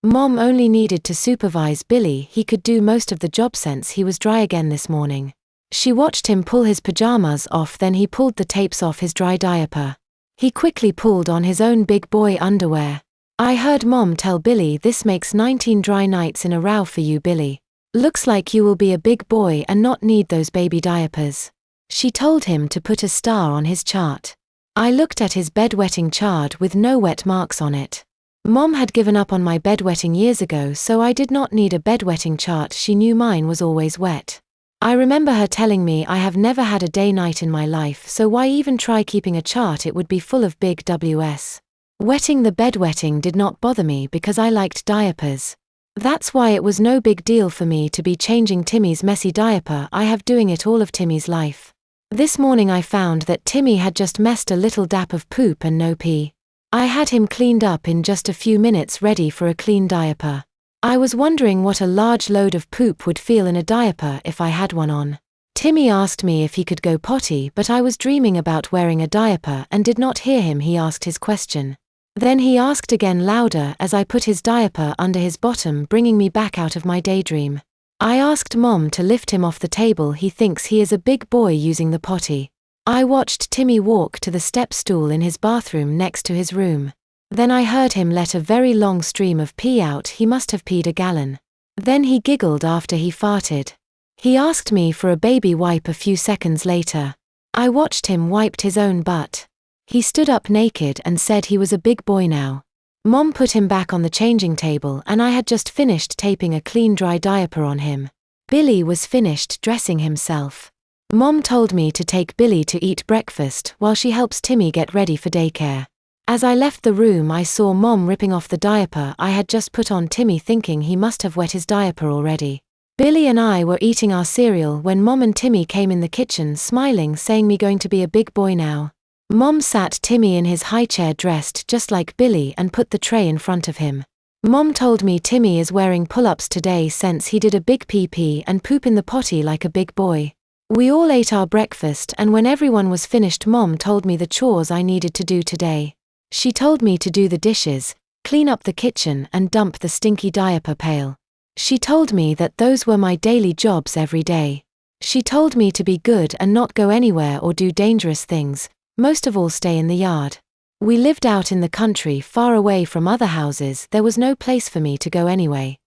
Mom only needed to supervise Billy. He could do most of the job since he was dry again this morning. She watched him pull his pajamas off, then he pulled the tapes off his dry diaper. He quickly pulled on his own big boy underwear. I heard Mom tell Billy, "This makes 19 dry nights in a row for you, Billy. Looks like you will be a big boy and not need those baby diapers." She told him to put a star on his chart. I looked at his bedwetting chart with no wet marks on it. Mom had given up on my bedwetting years ago, so I did not need a bedwetting chart. She knew mine was always wet. I remember her telling me, "I have never had a day-night in my life, so why even try keeping a chart? It would be full of big Ws." Wetting the bedwetting did not bother me because I liked diapers. That's why it was no big deal for me to be changing Timmy's messy diaper. I have doing it all of Timmy's life. This morning I found that Timmy had just messed a little dap of poop and no pee. I had him cleaned up in just a few minutes, ready for a clean diaper. I was wondering what a large load of poop would feel in a diaper if I had one on. Timmy asked me if he could go potty, but I was dreaming about wearing a diaper and did not hear him. He asked his question. Then he asked again, louder, as I put his diaper under his bottom, bringing me back out of my daydream. I asked Mom to lift him off the table. He thinks he is a big boy using the potty. I watched Timmy walk to the step stool in his bathroom next to his room. Then I heard him let a very long stream of pee out. He must have peed a gallon. Then he giggled after he farted. He asked me for a baby wipe a few seconds later. I watched him wiped his own butt. He stood up naked and said he was a big boy now. Mom put him back on the changing table and I had just finished taping a clean dry diaper on him. Billy was finished dressing himself. Mom told me to take Billy to eat breakfast while she helps Timmy get ready for daycare. As I left the room, I saw Mom ripping off the diaper I had just put on Timmy, thinking he must have wet his diaper already. Billy and I were eating our cereal when Mom and Timmy came in the kitchen, smiling, saying, "Me going to be a big boy now." Mom sat Timmy in his high chair dressed just like Billy and put the tray in front of him. Mom told me Timmy is wearing pull-ups today since he did a big pee and poop in the potty like a big boy. We all ate our breakfast, and when everyone was finished, Mom told me the chores I needed to do today. She told me to do the dishes, clean up the kitchen and dump the stinky diaper pail. She told me that those were my daily jobs every day. She told me to be good and not go anywhere or do dangerous things, most of all stay in the yard. We lived out in the country, far away from other houses. There was no place for me to go anyway.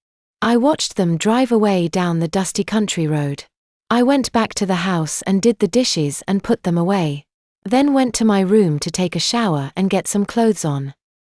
I watched them drive away down the dusty country road. I went back to the house and did the dishes and put them away. Then went to my room to take a shower and get some clothes on.